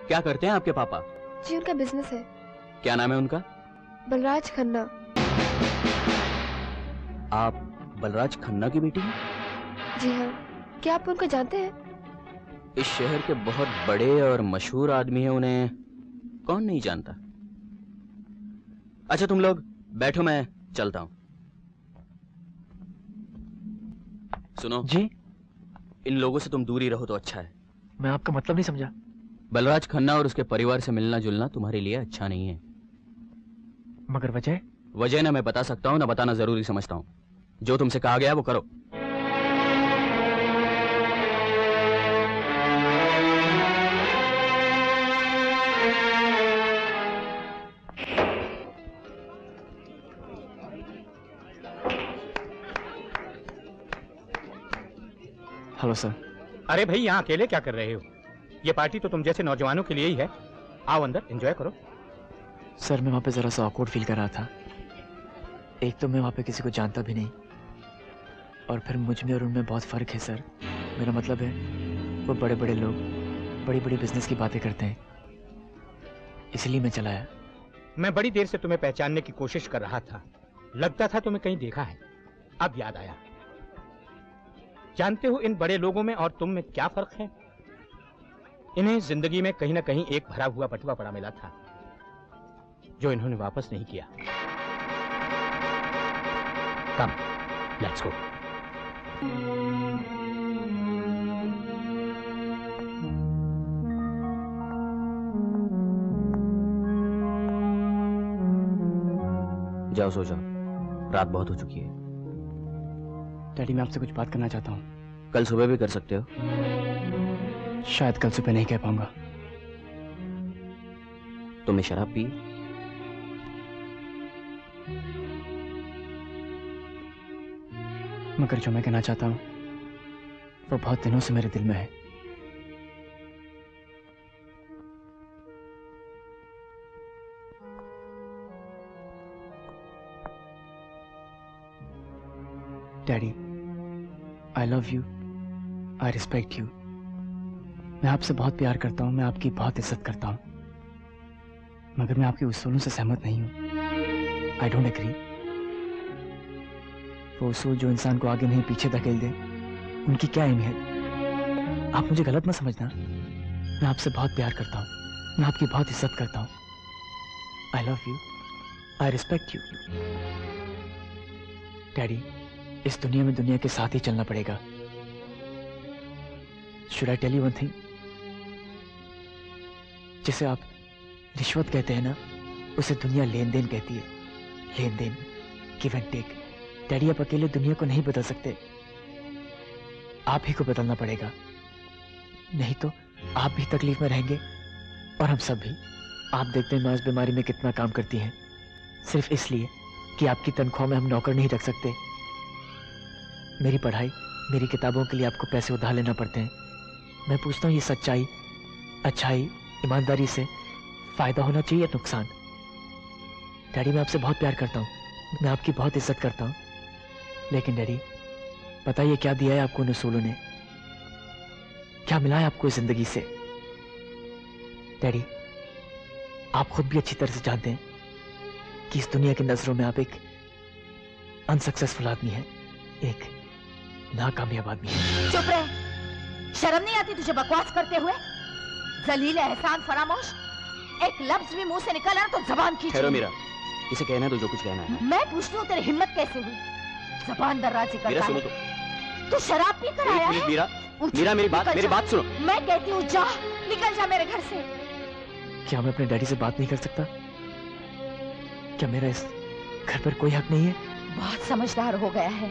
क्या करते हैं आपके पापा? जी उनका बिजनेस है। क्या नाम है उनका? बलराज खन्ना। आप बलराज खन्ना की बेटी हैं? जी हाँ। क्या आप उनको जानते हैं? इस शहर के बहुत बड़े और मशहूर आदमी हैं, उन्हें कौन नहीं जानता। अच्छा तुम लोग बैठो, मैं चलता हूं। सुनो जी, इन लोगों से तुम दूरी रहो तो अच्छा है। मैं आपका मतलब नहीं समझा। बलराज खन्ना और उसके परिवार से मिलना जुलना तुम्हारे लिए अच्छा नहीं है। मगर वजह? वजह ना मैं बता सकता हूं ना बताना जरूरी समझता हूं। जो तुमसे कहा गया वो करो। Hello sir. अरे भाई यहाँ अकेले क्या कर रहे हो? ये पार्टी तो तुम जैसे नौजवानों के लिए ही है। आओ अंदर एंजॉय करो। सर मैं वहाँ पे ज़रा सा ऑकवर्ड फील कर रहा था। एक तो मैं वहाँ पे किसी को जानता भी नहीं, और फिर मुझ में और उनमें बहुत फ़र्क है सर। मेरा मतलब है वो बड़े बड़े लोग बड़ी बड़ी बिजनेस की बातें करते हैं, इसलिए मैं चला आया। मैं बड़ी देर से तुम्हें पहचानने की कोशिश कर रहा था, लगता था तुम्हें कहीं देखा है। अब याद आया। जानते हो इन बड़े लोगों में और तुम में क्या फर्क है? इन्हें जिंदगी में कहीं ना कहीं एक भरा हुआ बटुआ पड़ा मिला था जो इन्होंने वापस नहीं किया। कम, लेट्स गो। जाओ सो जाओ, रात बहुत हो चुकी है। डैडी मैं आपसे कुछ बात करना चाहता हूँ। कल सुबह भी कर सकते हो। शायद कल सुबह नहीं कह पाऊंगा। तुमने शराब पी? मगर जो मैं कहना चाहता हूँ वो बहुत दिनों से मेरे दिल में है। Daddy I love you, I respect you. मैं आपसे बहुत प्यार करता हूँ, मैं आपकी बहुत इज्जत करता हूँ, मगर मैं आपके उसूलों से सहमत नहीं हूँ। I don't agree. वो उसूल जो इंसान को आगे नहीं पीछे धकेल दे, उनकी क्या अहमियत। आप मुझे गलत मत समझना, मैं आपसे बहुत प्यार करता हूँ, मैं आपकी बहुत इज्जत करता हूँ। I love you, I respect you. Daddy इस दुनिया में दुनिया के साथ ही चलना पड़ेगा। Should I tell you one thing? जिसे आप रिश्वत कहते हैं ना, उसे दुनिया लेन देन कहती है। लेन देन, गिव एंड टेक। डैडी आप अकेले दुनिया को नहीं बदल सकते, आप ही को बदलना पड़ेगा। नहीं तो आप भी तकलीफ में रहेंगे और हम सब भी। आप देखते हैं मैं इस बीमारी में कितना काम करती हैं, सिर्फ इसलिए कि आपकी तनख्वाह में हम नौकर नहीं रख सकते। मेरी पढ़ाई, मेरी किताबों के लिए आपको पैसे उधार लेना पड़ते हैं। मैं पूछता हूँ ये सच्चाई, अच्छाई, ईमानदारी से फायदा होना चाहिए या नुकसान? डैडी मैं आपसे बहुत प्यार करता हूँ, मैं आपकी बहुत इज्जत करता हूँ, लेकिन डैडी पता ये क्या दिया है आपको उन उसूलों ने? क्या मिला है आपको इस जिंदगी से? डैडी आप खुद भी अच्छी तरह से जानते हैं कि इस दुनिया की नजरों में आप एक अनसक्सेसफुल आदमी हैं, एक नाकामयाब आदमी है। चुप रहे, शर्म नहीं आती तुझे बकवास करते हुए? जलील एहसान फरामोश, एक लफ्ज भी मुंह से निकला ना तो जबान खींच। ठहरो मीरा, इसे कहना है तो जो कुछ कहना है। मैं पूछती हूँ तेरी हिम्मत कैसे हुई? जबान दर्राजी करता मीरा सुनो है। तू शराब पी कर आया है? मीरा, मीरा मेरी बात सुनो। मैं कहती हूँ जा, निकल जा मेरे घर से। क्या मैं अपने डैडी से बात नहीं कर सकता? क्या मेरा इस घर पर कोई हक नहीं है? बहुत समझदार हो गया है,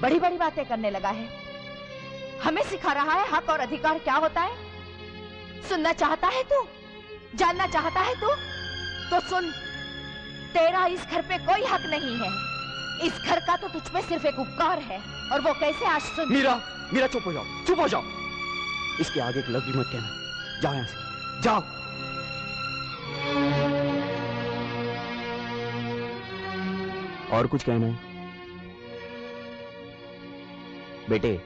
बड़ी बड़ी बातें करने लगा है। हमें सिखा रहा है हक और अधिकार क्या होता है। सुनना चाहता है तू? जानना चाहता है तू? तो सुन, तेरा इस घर पे कोई हक नहीं है। इस घर का तो तुझ पे सिर्फ एक उपकार है, और वो कैसे आज सुन। मीरा, मीरा चुप हो जाओ, चुप हो जाओ। इसके आगे एक लफ्ज भी मत कहना। जाओ यहाँ से, जाओ। और कुछ कहना है? बेटे,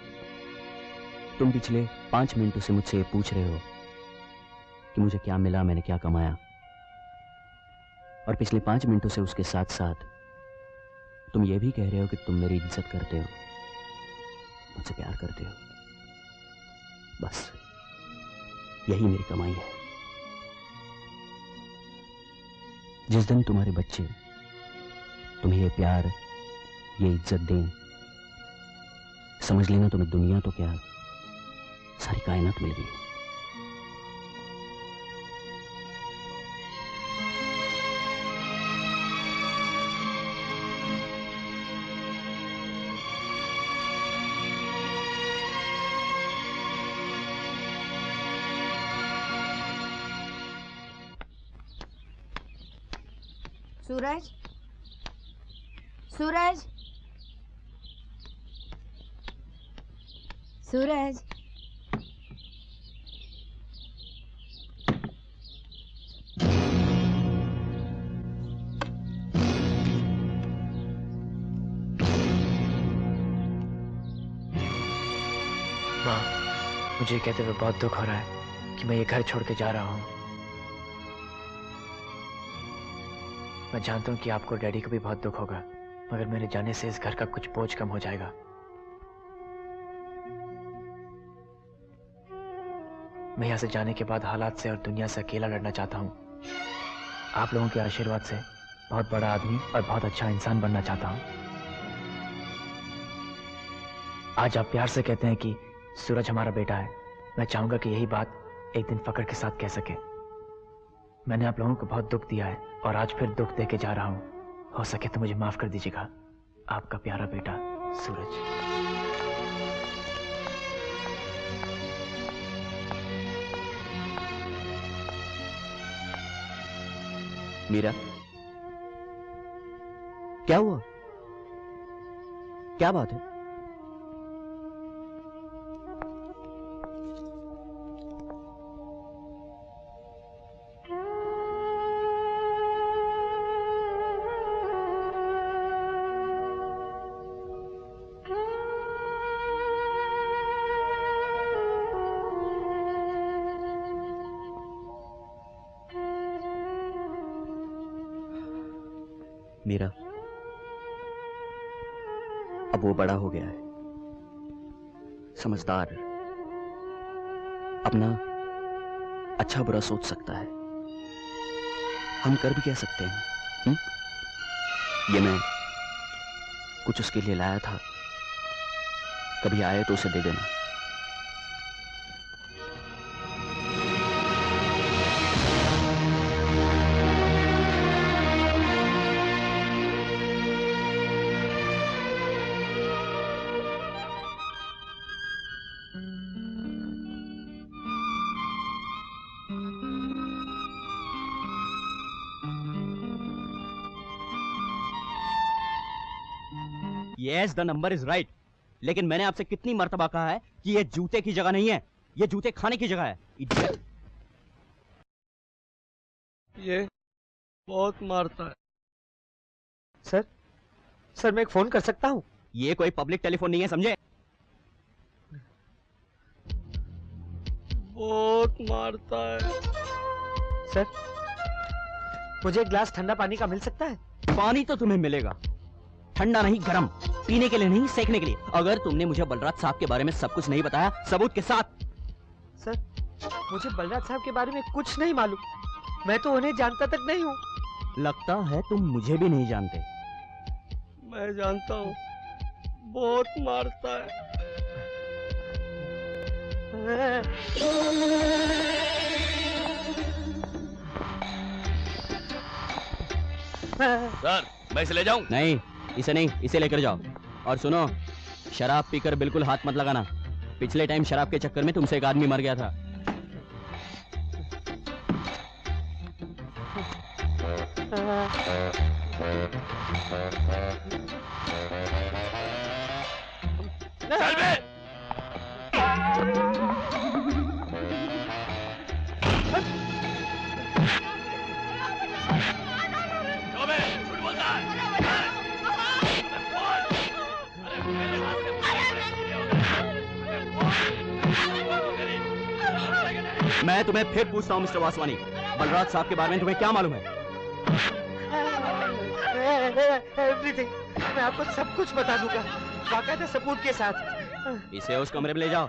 तुम पिछले 5 मिनटों से मुझसे ये पूछ रहे हो कि मुझे क्या मिला, मैंने क्या कमाया, और पिछले 5 मिनटों से उसके साथ साथ तुम ये भी कह रहे हो कि तुम मेरी इज्जत करते हो, मुझसे प्यार करते हो। बस यही मेरी कमाई है। जिस दिन तुम्हारे बच्चे तुम्हें ये प्यार, ये इज्जत दें, समझ लेना तुम्हें दुनिया तो क्या, सारी कायनात मिल गई। सूरज, सूरज, सूरज। माँ, मुझे कहते हुए बहुत दुख हो रहा है कि मैं ये घर छोड़ के जा रहा हूँ। मैं जानता हूँ कि आपको डैडी को भी बहुत दुख होगा, मगर मेरे जाने से इस घर का कुछ बोझ कम हो जाएगा। मैं यहाँ से जाने के बाद हालात से और दुनिया से अकेला लड़ना चाहता हूँ। आप लोगों के आशीर्वाद से बहुत बड़ा आदमी और बहुत अच्छा इंसान बनना चाहता हूँ। आज आप प्यार से कहते हैं कि सूरज हमारा बेटा है। मैं चाहूंगा कि यही बात एक दिन फक्र के साथ कह सके। मैंने आप लोगों को बहुत दुख दिया है और आज फिर दुख दे के जा रहा हूं। हो सके तो मुझे माफ कर दीजिएगा। आपका प्यारा बेटा सूरज। मीरा, क्या हुआ? क्या बात है? मीरा, अब वो बड़ा हो गया है, समझदार, अपना अच्छा बुरा सोच सकता है। हम कर भी कह सकते हैं। ये मैं कुछ उसके लिए लाया था, कभी आए तो उसे दे देना। Yes, the number is right. लेकिन मैंने आपसे कितनी मर्तबा कहा है कि ये जूते की जगह नहीं है, ये जूते खाने की जगह है। ये बहुत मारता है। सर मैं एक फोन कर सकता हूँ? ये कोई पब्लिक टेलीफोन नहीं है, समझे? बहुत मारता है। सर, मुझे एक ग्लास ठंडा पानी का मिल सकता है? पानी तो तुम्हें मिलेगा, ठंडा नहीं, गरम, पीने के लिए नहीं, सेकने के लिए। अगर तुमने मुझे बलराज साहब के बारे में सब कुछ नहीं बताया, सबूत के साथ। सर, मुझे बलराज साहब के बारे में कुछ नहीं मालूम। मैं तो उन्हें जानता तक नहीं हूँ। लगता है तुम मुझे भी नहीं जानते। मैं जानता हूँ, बहुत मारता है। सर, मैं इसे ले जाऊं? नहीं, इसे नहीं, इसे लेकर जाओ। और सुनो, शराब पीकर बिल्कुल हाथ मत लगाना। पिछले टाइम शराब के चक्कर में तुमसे एक आदमी मर गया था। चल बे! मैं मैं तुम्हें फिर पूछता हूँ मिस्टर वासवानी, बलराज साहब के बारे में तुम्हें क्या मालूम है? एवरीथिंग, मैं आपको सब कुछ बता दूंगा, बाकायदा सबूत के साथ। इसे उस कमरे में ले जाओ।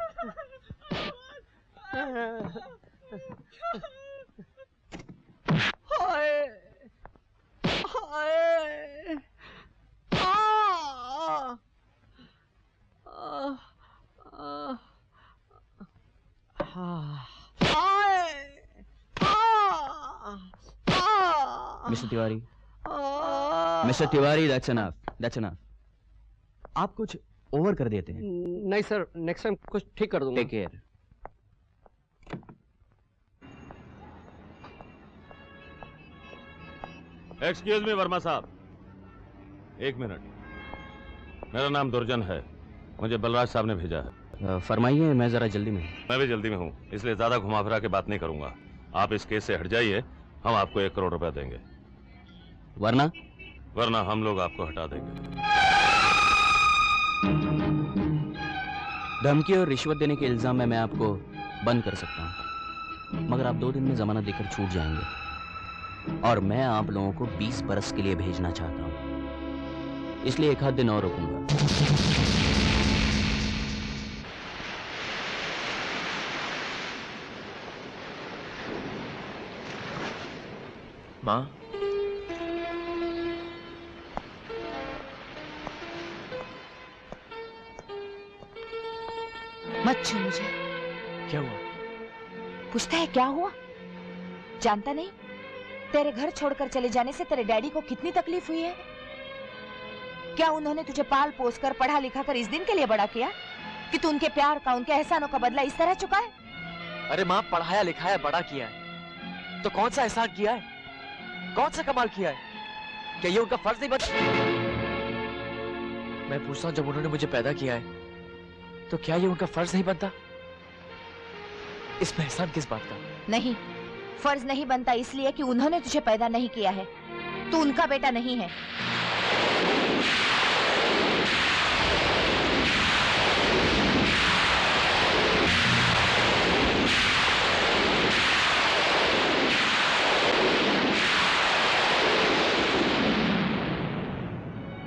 Mister Tiwari, mister Tiwari, that's enough, that's enough. आप कुछ ओवर कर देते हैं। नहीं सर, नेक्स्ट टाइम कुछ ठीक कर दूंगा। Take care. Excuse me Verma साहब, एक मिनट। मेरा नाम दुर्जन है, मुझे बलराज साहब ने भेजा है। फरमाइए, मैं जरा जल्दी में हूँ। मैं भी जल्दी में हूँ, इसलिए ज्यादा घुमा फिरा के बात नहीं करूंगा। आप इस केस से हट जाइए, हम आपको 1 करोड़ रुपया देंगे, वरना हम लोग आपको हटा देंगे। धमकी और रिश्वत देने के इल्जाम में मैं आपको बंद कर सकता हूँ, मगर आप 2 दिन में जमानत देकर छूट जाएंगे, और मैं आप लोगों को 20 बरस के लिए भेजना चाहता हूँ, इसलिए 1 आध दिन और रुकूंगा। माँ, मत छू मुझे। क्या हुआ? पूछता है क्या हुआ? जानता नहीं तेरे घर छोड़कर चले जाने से तेरे डैडी को कितनी तकलीफ हुई है? क्या उन्होंने तुझे पाल पोस कर पढ़ा लिखा कर इस दिन के लिए बड़ा किया कि तू उनके प्यार का, उनके एहसानों का बदला इस तरह चुका है? अरे माँ, पढ़ाया लिखाया बड़ा किया है तो कौन सा एहसान किया है, कौन सा कमाल किया है? क्या ये उनका फर्ज नहीं बनता? मैं पूछता हूँ, जब उन्होंने मुझे पैदा किया है तो क्या ये उनका फर्ज नहीं बनता? इसमें एहसान किस बात का? नहीं, फर्ज नहीं बनता इसलिए कि उन्होंने तुझे पैदा नहीं किया है, तू उनका बेटा नहीं है।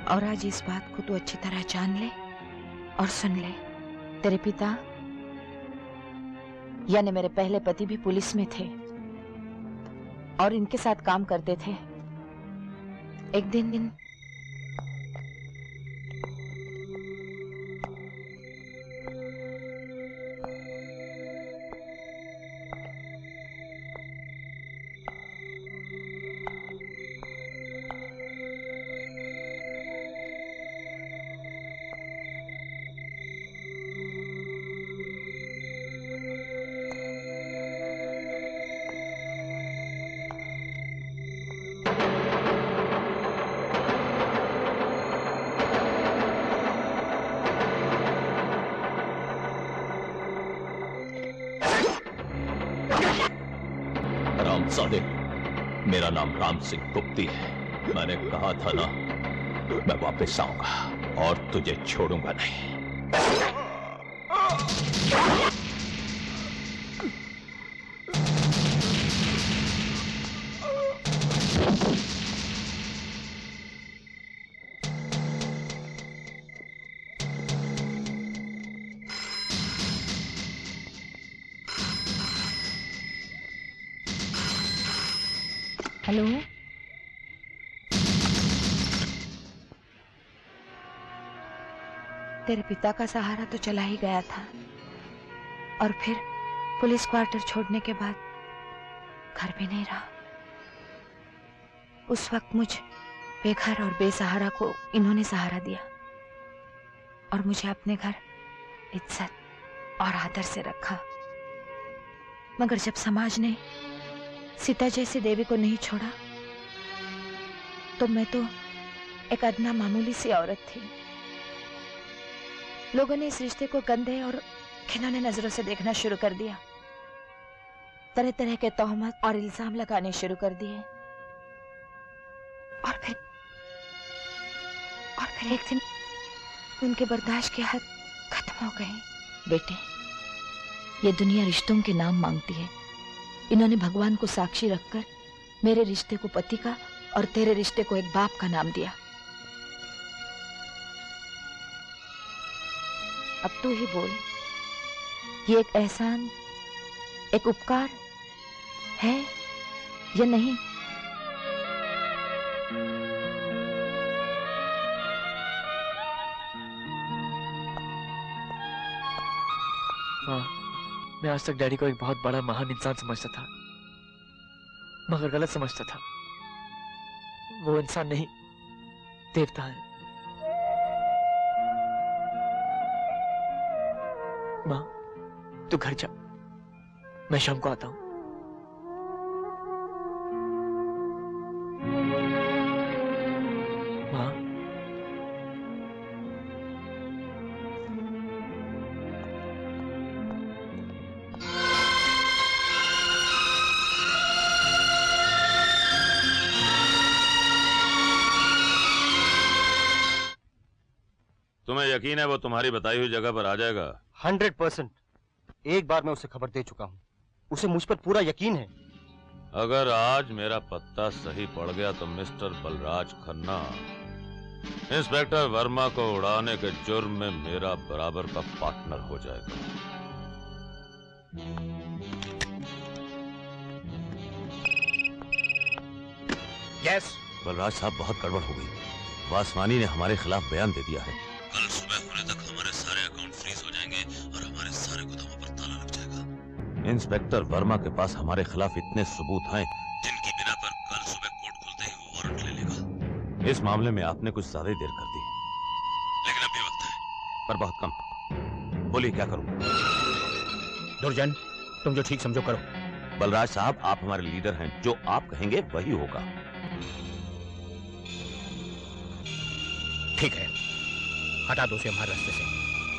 और आज इस बात को तू अच्छी तरह जान ले और सुन ले। तेरे पिता यानी मेरे पहले पति भी पुलिस में थे और इनके साथ काम करते थे। एक दिन सादिक, मेरा नाम राम सिंह गुप्ती है। मैंने कहा था ना, मैं वापस आऊंगा और तुझे छोड़ूंगा नहीं। हेलो, तेरे पिता का सहारा तो चला ही गया था और फिर पुलिस क्वार्टर छोड़ने के बाद घर भी नहीं रहा। उस वक्त मुझ बेघर और बेसहारा को इन्होंने सहारा दिया और मुझे अपने घर इज्जत और आदर से रखा। मगर जब समाज ने सीता जैसी देवी को नहीं छोड़ा तो मैं तो एक अदना मामूली सी औरत थी। लोगों ने इस रिश्ते को गंदे और घिनौने नजरों से देखना शुरू कर दिया, तरह तरह के तोहमत और इल्जाम लगाने शुरू कर दिए। और फिर एक दिन उनके बर्दाश्त के हद खत्म हो गए। बेटे, ये दुनिया रिश्तों के नाम मांगती है, इन्होंने भगवान को साक्षी रखकर मेरे रिश्ते को पति का और तेरे रिश्ते को एक बाप का नाम दिया। अब तू ही बोल, ये एक एहसान, एक उपकार है या नहीं? माँ, मैं आज तक डैडी को एक बहुत बड़ा महान इंसान समझता था, मगर गलत समझता था। वो इंसान नहीं, देवता है। माँ, तू घर जा, मैं शाम को आता हूँ। माँ, तुम्हें यकीन है वो तुम्हारी बताई हुई जगह पर आ जाएगा? 100%। एक बार मैं उसे खबर दे चुका हूँ, उसे मुझ पर पूरा यकीन है। अगर आज मेरा पत्ता सही पड़ गया तो मिस्टर बलराज खन्ना इंस्पेक्टर वर्मा को उड़ाने के जुर्म में मेरा बराबर का पार्टनर हो जाएगा। यस। बलराज साहब, बहुत गड़बड़ हो गई। वासवानी ने हमारे खिलाफ बयान दे दिया है। कल सुबह होने तक हमारे सारे अकाउंट फ्रीज हो जाएंगे और हमारे सारे गोदामों पर ताला लग जाएगा। इंस्पेक्टर वर्मा के पास हमारे खिलाफ इतने सबूत हैं जिनकी बिना पर कल सुबह कोर्ट खुलते ही वो वारंट ले लेगा। इस मामले में आपने कुछ ज्यादा ही देर कर दी, लेकिन अब भी वक्त है, पर बहुत कम। बोलिए क्या करूं? दुर्जन, तुम जो ठीक समझो करो। बलराज साहब, आप हमारे लीडर हैं, जो आप कहेंगे वही होगा। ठीक है, हटा दो उसे हमारे रास्ते से।